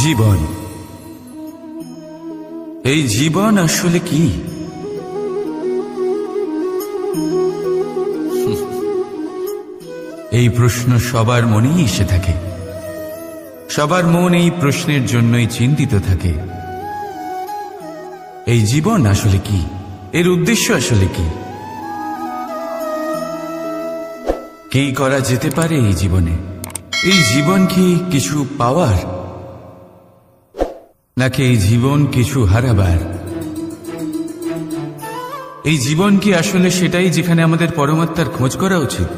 জীবন, এই জীবন আসলে কি? এই প্রশ্ন সবার মনেই এসে থাকে। সবার মন এই প্রশ্নের জন্যই চিন্তিত থাকে। এই জীবন আসলে কি? এর উদ্দেশ্য আসলে কি? কি করা যেতে পারে এই জীবনে? এই জীবন কি কিছু পাওয়ার, নাকি এই জীবন কিছু হারাবার? এই জীবন কি আসলে সেটাই যেখানে আমাদের পরমাত্মার খোঁজ করা উচিত,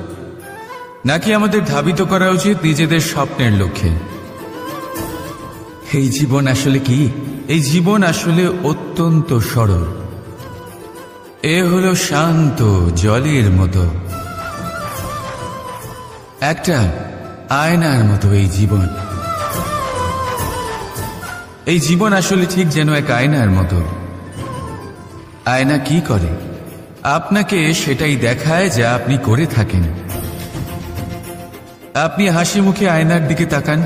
নাকি আমাদের ধাবিত করা উচিত নিজেদের স্বপ্নের লক্ষ্যে? এই জীবন আসলে কি? এই জীবন আসলে অত্যন্ত সরল। এ হলো শান্ত জলের মতো, একটা আয়নার মতো। এই জীবন, এই জীবন আসলে ঠিক যেন এক আয়নার মতো। আয়না কি করে? আপনাকে সেটাই দেখায় যা আপনি করে থাকেন। আপনি হাসি মুখে আয়নার দিকে তাকান,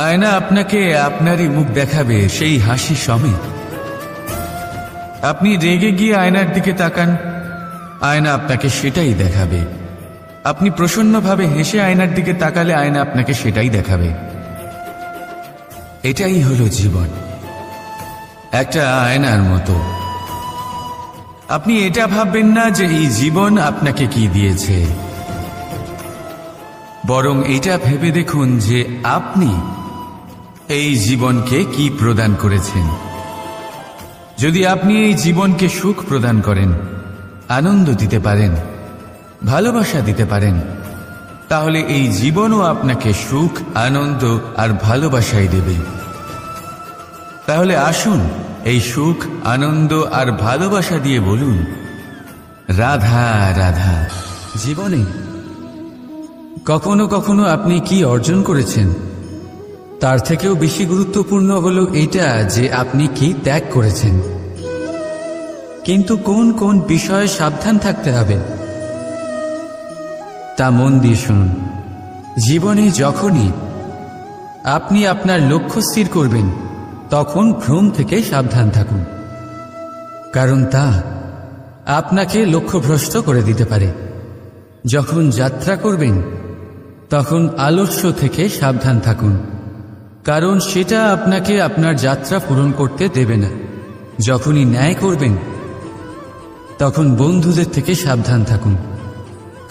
আয়না আপনাকে আপনারই মুখ দেখাবে সেই হাসি সমেত। আপনি রেগে গিয়ে আয়নার দিকে তাকান, আয়না আপনাকে সেটাই দেখাবে। আপনি প্রসন্নভাবে হেসে আয়নার দিকে তাকালে আয়না আপনাকে সেটাই দেখাবে। এটাই হলো জীবন, একটা আয়নার মতো। আপনি এটা ভাববেন না যে এই জীবন আপনাকে কি দিয়েছে, বরং এটা ভেবে দেখুন যে আপনি এই জীবনকে কি প্রদান করেছেন। যদি আপনি এই জীবনকে সুখ প্রদান করেন, আনন্দ দিতে পারেন, ভালোবাসা দিতে পারেন, তাহলে এই জীবনও আপনাকে সুখ, আনন্দ আর ভালোবাসাই দেবে। তাহলে আসুন এই সুখ, আনন্দ আর ভালোবাসা দিয়ে বলুন, রাধা রাধা। জীবনে কখনো কখনো আপনি কি অর্জন করেছেন, তার থেকেও বেশি গুরুত্বপূর্ণ হলো এটা যে আপনি কি ত্যাগ করেছেন। কিন্তু কোন কোন বিষয়ে সাবধান থাকতে হবে তা মন দিয়ে শুনুন। জীবনে যখনই আপনি আপনার লক্ষ্য স্থির করবেন, তখন ভ্রম থেকে সাবধান থাকুন, কারণ তা আপনাকে লক্ষ্যভ্রষ্ট করে দিতে পারে। যখন যাত্রা করবেন, তখন আলস্য থেকে সাবধান থাকুন, কারণ সেটা আপনাকে আপনার যাত্রা পূরণ করতে দেবে না। যখনই ন্যায় করবেন, তখন বন্ধুদের থেকে সাবধান থাকুন,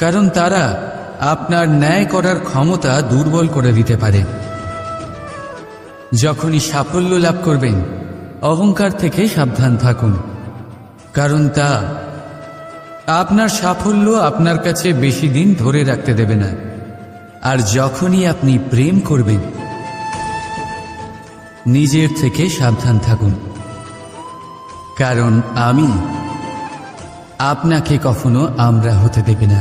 কারণ তারা আপনার ন্যায় করার ক্ষমতা দুর্বল করে দিতে পারে। যখনই সাফল্য লাভ করবেন, অহংকার থেকে সাবধান থাকুন, কারণ তা আপনার সাফল্য আপনার কাছে বেশি দিন ধরে রাখতে দেবে না। আর যখনই আপনি প্রেম করবেন, নিজের থেকে সাবধান থাকুন, কারণ আমি আপনাকে কখনো আমরা হতে দেবে না।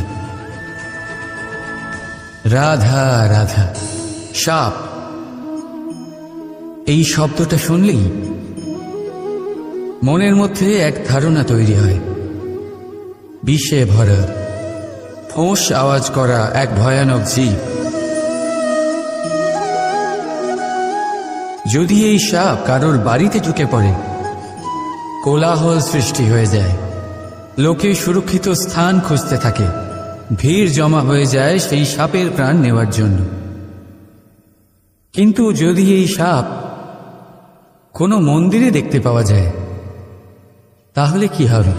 রাধা রাধা। সাপ, এই শব্দটা শুনলেই মনের মধ্যে এক ধারণা তৈরি হয়, বিষে ভরা, ফোঁস আওয়াজ করা এক ভয়ানক জীব। যদি এই সাপ কারোর বাড়িতে ঢুকে পড়ে, কোলাহল সৃষ্টি হয়ে যায়, লোকে সুরক্ষিত স্থান খুঁজতে থাকে, ভিড় জমা হয়ে যায় সেই সাপের প্রাণ নেওয়ার জন্য। কিন্তু যদি এই সাপ কোনো মন্দিরে দেখতে পাওয়া যায়, তাহলে কি হবে?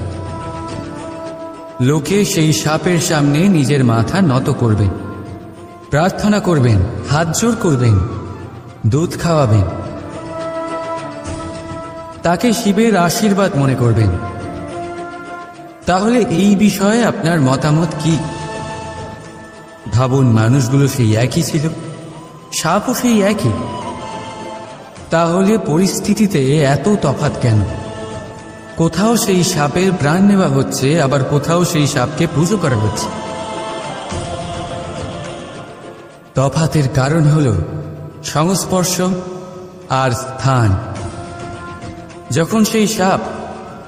লোকে সেই সাপের সামনে নিজের মাথা নত করবেন, প্রার্থনা করবেন, হাত জোড় করবেন, দুধ খাওয়াবেন, তাকে শিবের আশীর্বাদ মনে করবেন। তাহলে এই বিষয়ে আপনার মতামত কি? ভাবুন, মানুষগুলো সেই একই ছিল, সাপও সেই একই। তাহলে পরিস্থিতিতে এত তফাৎ কেন? কোথাও সেই সাপের প্রাণ নেওয়া হচ্ছে, আবার কোথাও সেই সাপকে পুজো করা হচ্ছে। তফাতের কারণ হল সংস্পর্শ আর স্থান। যখন সেই সাপ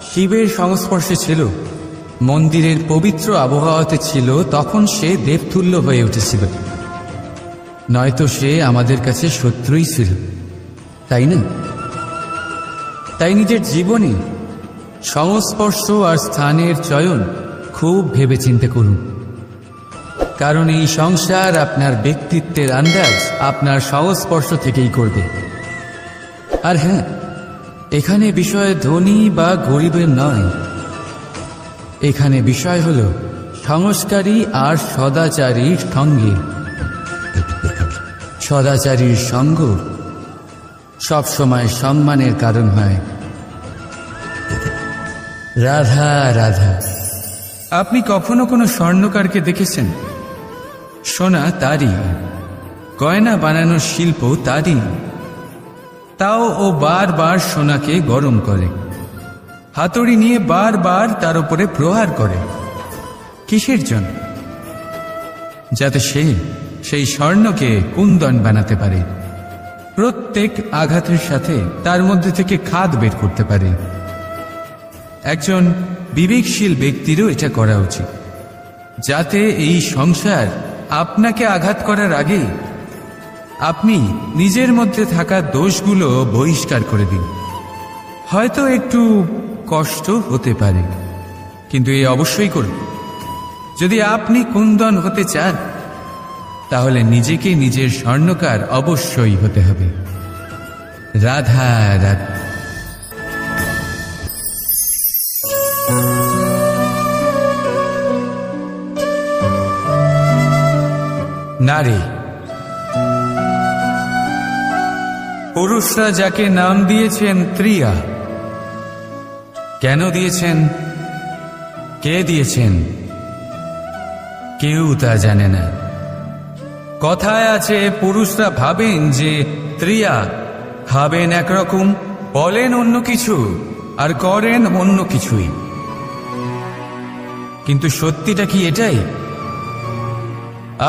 শিবের সংস্পর্শে ছিল, মন্দিরের পবিত্র আবহাওয়াতে ছিল, তখন সে দেবতুল্য হয়ে উঠেছিল, নয়তো সে আমাদের কাছে শত্রুই ছিল। তাই না? তাই নিজের জীবনে সংস্পর্শ আর স্থানের চয়ন খুব ভেবেচিন্তে করুন, কারণ এই সংসার আপনার ব্যক্তিত্বের আন্দাজ আপনার সংস্পর্শ থেকেই করবে। আর হ্যাঁ, এখানে বিষয় ধনী বা গরিবের নয়, এখানে বিষয় হল সংস্কারী আর সদাচারীর সঙ্গে। সদাচারীর সঙ্গ সবসময় সম্মানের কারণ হয়। রাধা রাধা। আপনি কখনো কোনো স্বর্ণকারকে দেখেছেন? সোনা তারই, গয়না বানানোর শিল্প তারই, তাও ও বারবার সোনাকে গরম করে, হাতুড়ি নিয়ে বারবার তার উপরে প্রহার করে। কিসের জন্য? যাতে সে সেই স্বর্ণকে কুন্দন বানাতে পারে, প্রত্যেক আঘাতের সাথে তার মধ্যে থেকে খাদ বের করতে পারে। একজন বিবেকশীল ব্যক্তিরও এটা করা উচিত, যাতে এই সংসার আপনাকে আঘাত করার আগে আপনি নিজের মধ্যে থাকা দোষগুলো বহিষ্কার করে দিন। হয়তো একটু কষ্ট হতে পারে, কিন্তু এই অবশ্যই করুন। যদি আপনি কুন্দন হতে চান, তাহলে নিজেকে নিজের স্বর্ণকার অবশ্যই হতে হবে। রাধা রাধা। নারী, পুরুষরা যাকে নাম দিয়েছেন ত্রিয়া, কেন দিয়েছেন, কে দিয়েছেন, কেউ তা জানে না। কথায় আছে, পুরুষরা ভাবেন যে ত্রিয়া, ভাবেন একরকম, বলেন অন্য কিছু, আর করেন অন্য কিছুই। কিন্তু সত্যিটা কি এটাই?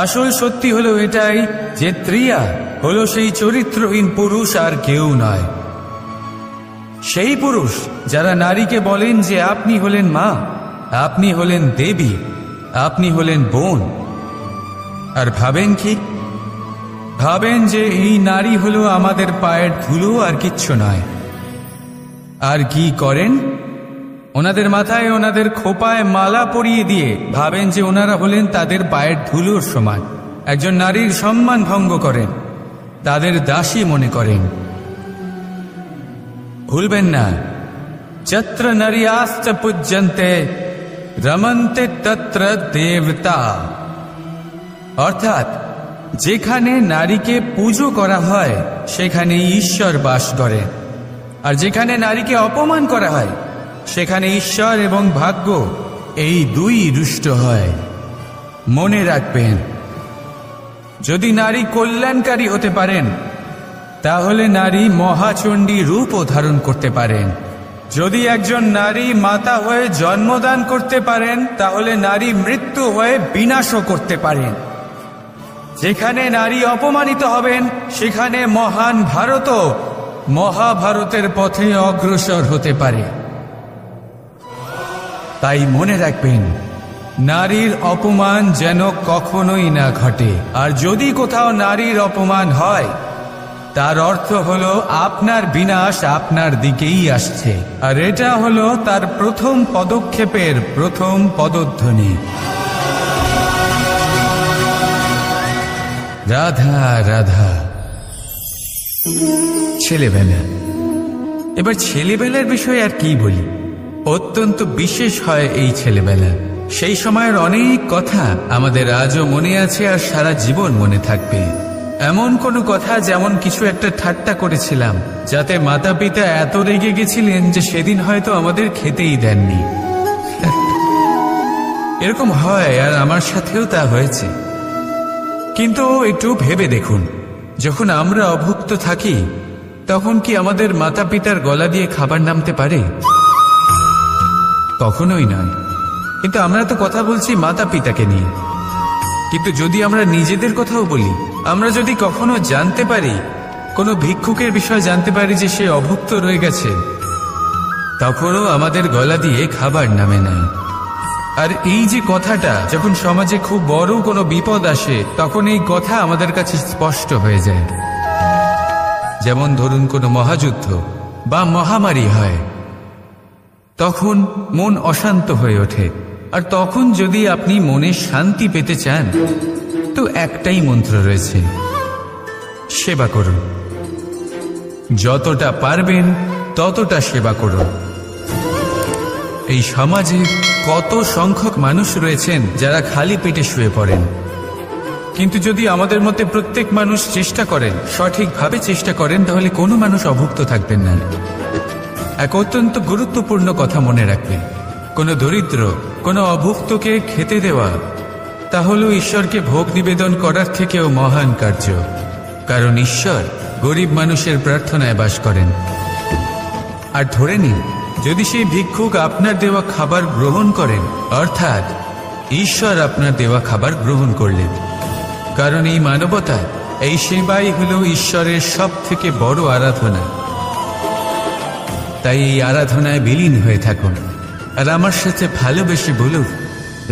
আসল সত্যি হলো এটাই যে ত্রিয়া হলো সেই চরিত্রহীন পুরুষ, আর কেউ নয়। সেই পুরুষ যারা নারীকে বলেন যে আপনি হলেন মা, আপনি হলেন দেবী, আপনি হলেন বোন, আর ভাবেন কি? ভাবেন যে এই নারী হলো আমাদের পায়ের ধুলো, আর কিচ্ছু নয়। আর কি করেন? ওনাদের মাথায় ওনাদের খোপায় মালা পরিয়ে দিয়ে ভাবেন যে ওনারা হলেন তাদের পায়ের ধুলোর সমান। একজন নারীর সম্মান ভঙ্গ করেন, তাদের দাসী মনে করেন। ভুলবেন না, যত্র নারীয়াস্ত পূজ্যন্তে রমন্তে তত্র দেবতা। অর্থাৎ যেখানে নারীকে পুজো করা হয় সেখানে ঈশ্বর বাস করে, আর যেখানে নারীকে অপমান করা হয় সেখানে ঈশ্বর এবং ভাগ্য এই দুই রুষ্ট হয়। মনে রাখবেন, যদি নারী কল্যাণকারী হতে পারেন, তাহলে নারী মহাচণ্ডী রূপও ধারণ করতে পারেন। যদি একজন নারী মাতা হয়ে জন্মদান করতে পারেন, তাহলে নারী মৃত্যু হয়ে বিনাশও করতে পারেন। যেখানে নারী অপমানিত হবেন, সেখানে মহান ভারতও মহাভারতের পথে অগ্রসর হতে পারে। তাই মনে রাখবেন, নারীর অপমান যেন কখনোই না ঘটে। আর যদি কোথাও নারীর অপমান হয়, তার অর্থ হলো আপনার বিনাশ আপনার দিকেই আসছে, আর এটা হলো তার প্রথম পদক্ষেপের প্রথম পদধ্বনি। রাধা রাধা। ছেলেবেলা। এবার ছেলেবেলার বিষয়ে আর কি বলি, অত্যন্ত বিশেষ হয় এই ছেলেবেলা। সেই সময়ের অনেক কথা আমাদের আজও মনে আছে, আর সারা জীবন মনে থাকবে। এমন কোনো কথা, যেমন কিছু একটা ঠাট্টা করেছিলাম, যাতে মাতা পিতা এত রেগে গেছিলেন যে সেদিন হয়তো আমাদের খেতেই দেননি। এরকম হয়, আর আমার সাথেও তা হয়েছে। কিন্তু একটু ভেবে দেখুন, যখন আমরা অভুক্ত থাকি, তখন কি আমাদের মাতা পিতার গলা দিয়ে খাবার নামতে পারে? কখনোই নয়। কিন্তু আমরা তো কথা বলছি মাতা পিতাকে নিয়ে। কিন্তু যদি আমরা নিজেদের কথাও বলি, আমরা যদি কখনো জানতে পারি, কোনো ভিক্ষুকের বিষয় জানতে পারি যে সে অভুক্ত রয়ে গেছে, তখনও আমাদের গলা দিয়ে খাবার নামে না। আর এই যে কথাটা, যখন সমাজে খুব বড় কোনো বিপদ আসে, তখন এই কথা আমাদের কাছে স্পষ্ট হয়ে যায়। যেমন ধরুন কোনো মহাযুদ্ধ বা মহামারী হয়, তখন মন অশান্ত হয়ে ওঠে। আর তখন যদি আপনি মনে শান্তি পেতে চান, তো একটাই মন্ত্র রয়েছে, সেবা করুন। যতটা পারবেন ততটা সেবা করুন। এই সমাজে কত সংখ্যক মানুষ রয়েছেন যারা খালি পেটে শুয়ে পড়েন, কিন্তু যদি আমাদের মধ্যে প্রত্যেক মানুষ চেষ্টা করেন, সঠিকভাবে চেষ্টা করেন, তাহলে কোনো মানুষ অভুক্ত থাকবেন না। এক অত্যন্ত গুরুত্বপূর্ণ কথা মনে রাখবেন, কোনো দরিদ্র, কোনো অভুক্তকে খেতে দেওয়া তা হল ঈশ্বরকে ভোগ নিবেদন করার থেকেও মহান কার্য। কারণ ঈশ্বর গরিব মানুষের প্রার্থনায় বাস করেন। আর ধরে নিন, যদি সেই ভিক্ষুক আপনার দেওয়া খাবার গ্রহণ করেন, অর্থাৎ ঈশ্বর আপনার দেওয়া খাবার গ্রহণ করলেন। কারণ এই মানবতা, এই সেবাই হল ঈশ্বরের সব থেকে বড় আরাধনা। তাই এই আরাধনায় বিলীন হয়ে থাকুন, আর আমার সাথে ভালোবেসে বলুন,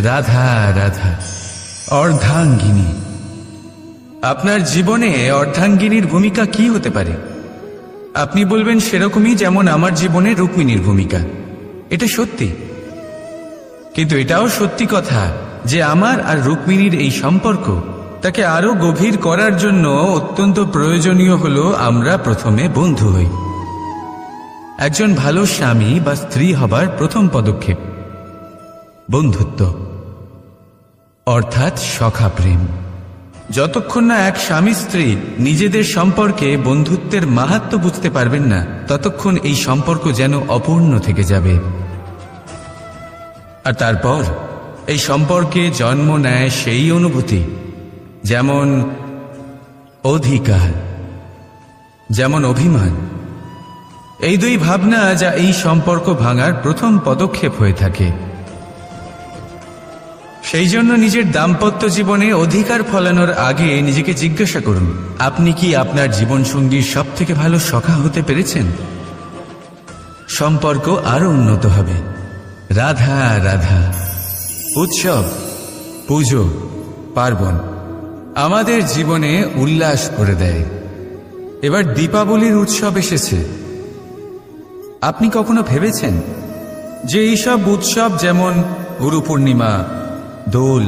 রাধা রাধা। অর্ধাঙ্গিনী। আপনার জীবনে অর্ধাঙ্গিনীর ভূমিকা কি হতে পারে? আপনি বলবেন সেরকমই যেমন আমার জীবনে রুক্মিণীর ভূমিকা। এটা সত্যি, কিন্তু এটাও সত্যি কথা যে আমার আর রুক্মিণীর এই সম্পর্ক, তাকে আরো গভীর করার জন্য অত্যন্ত প্রয়োজনীয় হলো আমরা প্রথমে বন্ধু হই। একজন ভালো স্বামী বা স্ত্রী হবার প্রথম পদক্ষেপ বন্ধুত্ব, অর্থাৎ সখা প্রেম। যতক্ষণ না এক স্বামী স্ত্রী নিজেদের সম্পর্কে বন্ধুত্বের মাহাত্ম্য বুঝতে পারবেন না, ততক্ষণ এই সম্পর্ক যেন অপূর্ণ থেকে যাবে। আর তারপর এই সম্পর্কে জন্ম নেয় সেই অনুভূতি, যেমন অধিকার, যেমন অভিমান। এই দুই ভাবনা যা এই সম্পর্ক ভাঙার প্রথম পদক্ষেপ হয়ে থাকে। সেই জন্য নিজের দাম্পত্য জীবনে অধিকার ফলানোর আগে নিজেকে জিজ্ঞাসা করুন, আপনি কি আপনার জীবনসঙ্গীর সব থেকে ভালো সখা হতে পেরেছেন? সম্পর্ক আরো উন্নত হবে। রাধা রাধা। উৎসব, পুজো, পার্বণ আমাদের জীবনে উল্লাস করে দেয়। এবার দীপাবলির উৎসব এসেছে। আপনি কখনো ভেবেছেন যে এইসব উৎসব যেমন গুরু পূর্ণিমা, দোল,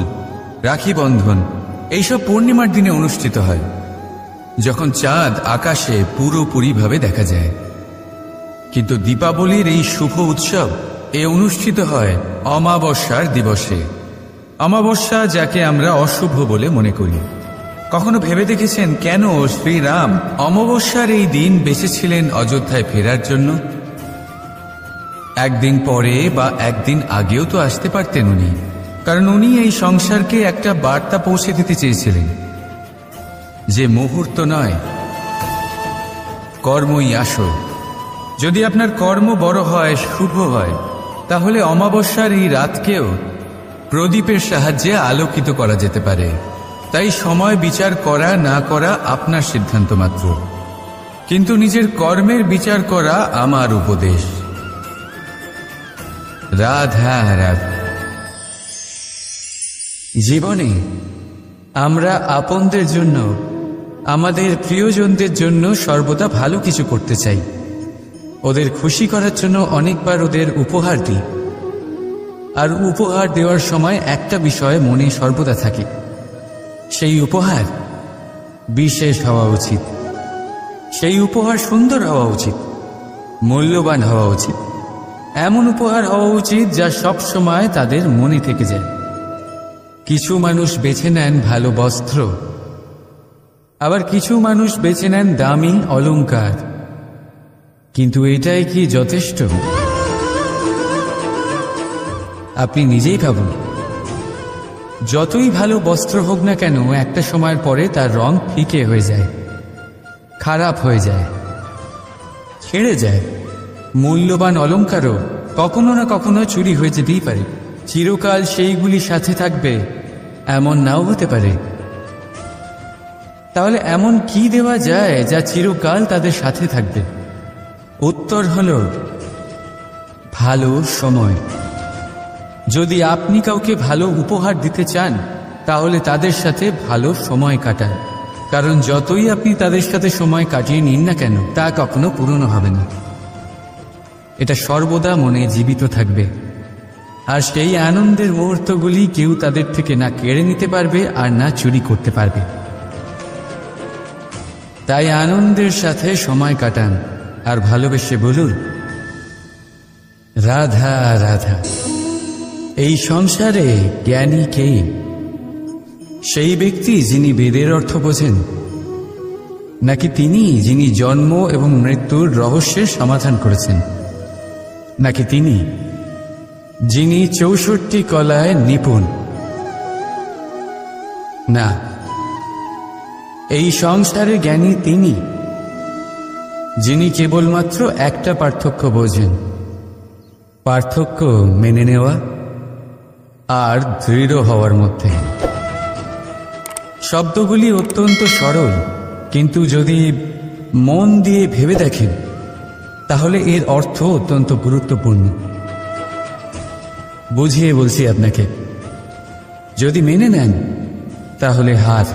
রাখি বন্ধন, এইসব পূর্ণিমার দিনে অনুষ্ঠিত হয়, যখন চাঁদ আকাশে পুরোপুরিভাবে দেখা যায়। কিন্তু দীপাবলির এই শুভ উৎসব অনুষ্ঠিত হয় অমাবস্যার দিবসে। অমাবস্যা, যাকে আমরা অশুভ বলে মনে করি। কখনো ভেবে দেখেছেন কেন শ্রীরাম অমাবস্যার এই দিন বেঁচেছিলেন অযোধ্যায় ফেরার জন্য? একদিন পরে বা একদিন আগেও তো আসতে পারতেন উনি, কারণ উনি এই সংসারকে একটা বার্তা পৌঁছে দিতে চেয়েছিলেন যে মুহূর্ত নয়, কর্মই আসল। যদি আপনার কর্ম বড় হয়, শুভ হয়, তাহলে অমাবস্যার এই রাতকেও প্রদীপের সাহায্যে আলোকিত করা যেতে পারে। তাই সময় বিচার করা না করা আপনার সিদ্ধান্ত মাত্র, কিন্তু নিজের কর্মের বিচার করা আমার উপদেশ। রাধা রাধা। জীবনে আমরা আপনদের জন্য, আমাদের প্রিয়জনদের জন্য সর্বদা ভালো কিছু করতে চাই। ওদের খুশি করার জন্য অনেকবার ওদের উপহার দিই। আর উপহার দেওয়ার সময় একটা বিষয় মনে সর্বদা থাকে, সেই উপহার বিশেষ হওয়া উচিত, সেই উপহার সুন্দর হওয়া উচিত, মূল্যবান হওয়া উচিত। এমন উপহার হওয়া উচিত যা সব সময় তাদের মনে থেকে যায়। কিছু মানুষ বেছে নেন ভালো বস্ত্র, আবার কিছু মানুষ বেছে নেন দামি অলংকার। কিন্তু এটাই কি যথেষ্ট? আপনি নিজেই ভাবুন, যতই ভালো বস্ত্র হোক না কেন, একটা সময়ের পরে তার রং ফিকে হয়ে যায়, খারাপ হয়ে যায়, ছেড়ে যায়। মূল্যবান অলংকারও কখনো না কখনো চুরি হয়ে যেতেই পারে। চিরকাল সেইগুলি সাথে থাকবে এমন নাও হতে পারে। তাহলে এমন কি দেওয়া যায় যা চিরকাল তাদের সাথে থাকবে? উত্তর হলো ভালো সময়। যদি আপনি কাউকে ভালো উপহার দিতে চান, তাহলে তাদের সাথে ভালো সময় কাটান। কারণ যতই আপনি তাদের সাথে সময় কাটিয়ে নিন না কেন, তা কখনো পুরনো হবে না। এটা সর্বদা মনে জীবিত থাকবে। আর সেই আনন্দের মুহূর্তগুলি কেউ তাদের থেকে না কেড়ে নিতে পারবে আর না চুরি করতে পারবে। তাই আনন্দের সাথে সময় কাটান আর ভালোবেসে বলুন, রাধা রাধা। এই সংসারে জ্ঞানী কে? সেই ব্যক্তি যিনি বেদের অর্থ বোঝেন, নাকি তিনি যিনি জন্ম এবং মৃত্যুর রহস্যের সমাধান করেছেন, নাকি তিনি যিনি 64 কলায় নিপুণ? না, এই সংসারে জ্ঞানী তিনি যিনি কেবলমাত্র একটা পার্থক্য বোঝেন, পার্থক্য মেনে নেওয়া আর দৃঢ় হওয়ার মধ্যে। শব্দগুলি অত্যন্ত সরল, কিন্তু যদি মন দিয়ে ভেবে দেখেন তাহলে এর অর্থ অত্যন্ত গুরুত্বপূর্ণ। বুঝিয়ে বলছি আপনাকে, যদি মেনে নেন তাহলে হার,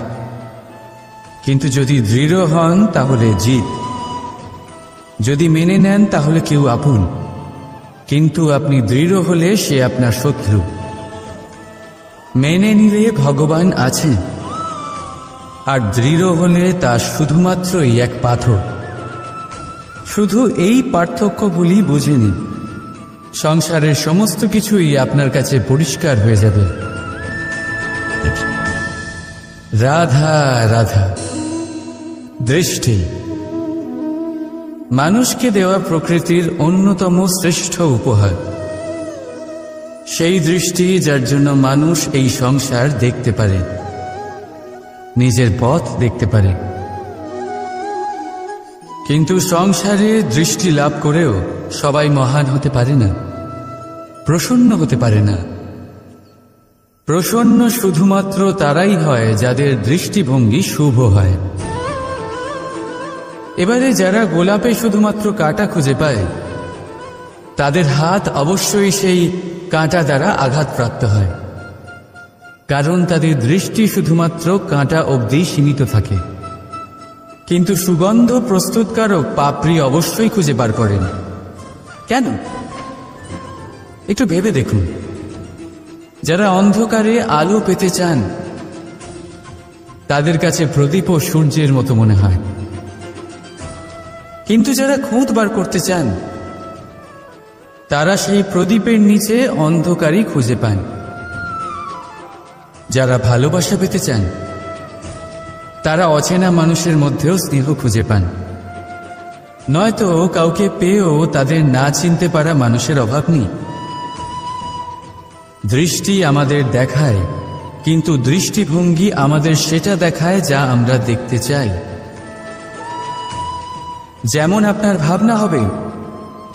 কিন্তু যদি দৃঢ় হন তাহলে জিত। যদি মেনে নেন তাহলে কেউ আপন, কিন্তু আপনি দৃঢ় হলে সে আপনার শত্রু। মেনে নিলে ভগবান আছেন, আর দৃঢ় হলে তা শুধুমাত্রই এক পাথর। শুধু এই পার্থক্যগুলি বুঝে নিন, সংসারের সমস্ত কিছুই আপনার কাছে পরিষ্কার হয়ে যাবে। রাধা রাধা। দৃষ্টি মানুষকে দেওয়া প্রকৃতির অন্যতম শ্রেষ্ঠ উপহার। সেই দৃষ্টি যার জন্য মানুষ এই সংসার দেখতে পারে, নিজের পথ দেখতে পারে। কিন্তু সংসারে দৃষ্টি লাভ করেও সবাই মহান হতে পারে না, প্রসন্ন হতে পারে না। প্রসন্ন শুধুমাত্র তারাই হয় যাদের দৃষ্টিভঙ্গি শুভ হয়। এবারে যারা গোলাপে শুধুমাত্র কাঁটা খুঁজে পায়, তাদের হাত অবশ্যই সেই কাঁটা দ্বারা আঘাতপ্রাপ্ত হয়, কারণ তাদের দৃষ্টি শুধুমাত্র কাঁটা অবধি সীমিত থাকে। কিন্তু সুগন্ধ প্রস্তুতকারক পাপড়ি অবশ্যই খুঁজে বার করেন। কেন? একটু ভেবে দেখুন। যারা অন্ধকারে আলো পেতে চান, তাদের কাছে প্রদীপ ও সূর্যের মতো মনে হয়। কিন্তু যারা খুঁত বার করতে চান, তারা সেই প্রদীপের নিচে অন্ধকারই খুঁজে পান। যারা ভালোবাসা পেতে চান, তারা অচেনা মানুষের মধ্যেও স্নেহ খুঁজে পান। নয়তো কাউকে পেয়েও তাদের না চিনতে পারা মানুষের অভাব নেই। দৃষ্টি আমাদের দেখায়, কিন্তু দৃষ্টিভঙ্গি আমাদের সেটা দেখায় যা আমরা দেখতে চাই। যেমন আপনার ভাবনা হবে,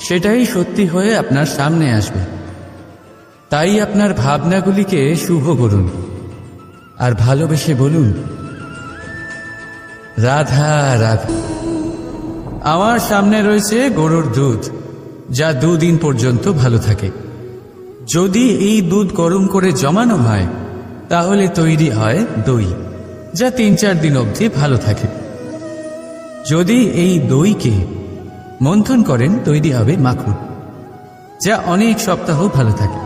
সেটাই সত্যি হয়ে আপনার সামনে আসবে। তাই আপনার ভাবনাগুলিকে শুভ করুন আর ভালোবেসে বলুন, রাধা রাধা। আমার সামনে রয়েছে গরুর দুধ, যা 2 দিন পর্যন্ত ভালো থাকে। যদি এই দুধ গরম করে জমানো হয়, তাহলে তৈরি হয় দই, যা 3-4 দিন অবধি ভালো থাকে। যদি এই দইকে মন্থন করেন, তৈরি হবে মাখন, যা অনেক সপ্তাহ ভালো থাকে।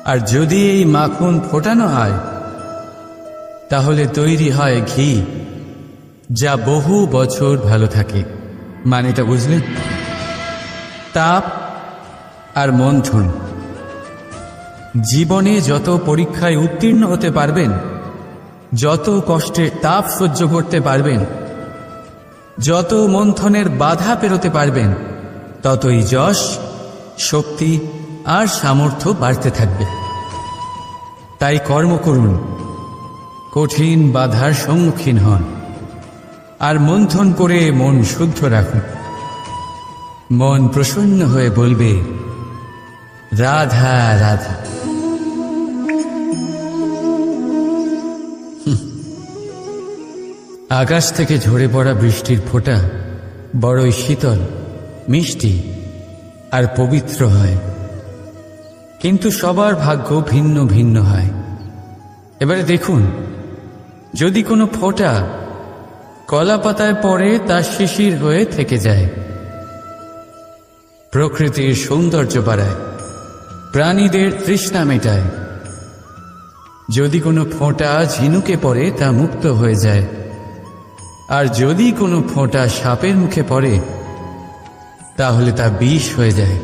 আর যদি এই মাখন ফোটানো হয়, তাহলে তৈরি হয় ঘি, যা বহু বছর ভালো থাকে। মানেটা বুঝলেন? তাপ আর মন্থন। জীবনে যত পরীক্ষায় উত্তীর্ণ হতে পারবেন, যত কষ্টের তাপ সহ্য করতে পারবেন, যত মন্থনের বাধা পেরোতে পারবেন, ততই যশ, শক্তি আর সামর্থ্য বাড়তে থাকবে। তাই কর্ম করুন, কঠিন বাধার সম্মুখীন হন, আর মন্থন করে মন শুদ্ধ রাখুন। মন প্রসন্ন হয়ে বলবে, রাধা রাধা। আকাশ থেকে ঝরে পড়া বৃষ্টির ফোঁটা বড়ই শীতল, মিষ্টি আর পবিত্র হয়, কিন্তু সবার ভাগ্য ভিন্ন ভিন্ন হয়। এবারে দেখুন, যদি কোনো ফোঁটা কলা পাতায় পড়ে তা শিশির হয়ে থেকে যায়। প্রকৃতির সৌন্দর্য বাড়ায়, প্রাণীদের তৃষ্ণা মেটায়। যদি কোনো ফোঁটা ঝিনুকে পড়ে তা মুক্ত হয়ে যায়, আর যদি কোনো ফোঁটা সাপের মুখে পড়ে তাহলে তা বিষ হয়ে যায়।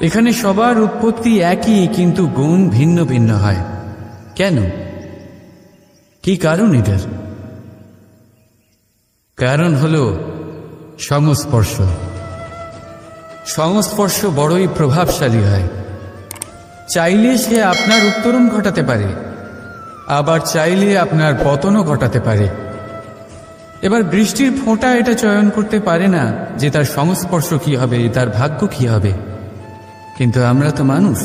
এখানে সবার উৎপত্তি একই, কিন্তু গুণ ভিন্ন ভিন্ন হয়। কেন? কি কারণ এটার? কারণ হলো সংস্পর্শ। সংস্পর্শ বড়ই প্রভাবশালী হয়। চাইলে সে আপনার উত্তরণ ঘটাতে পারে, আবার চাইলে আপনার পতনও ঘটাতে পারে। এবার বৃষ্টির ফোঁটা এটা চয়ন করতে পারে না যে তার সংস্পর্শ কি হবে, তার ভাগ্য কি হবে। কিন্তু আমরা তো মানুষ,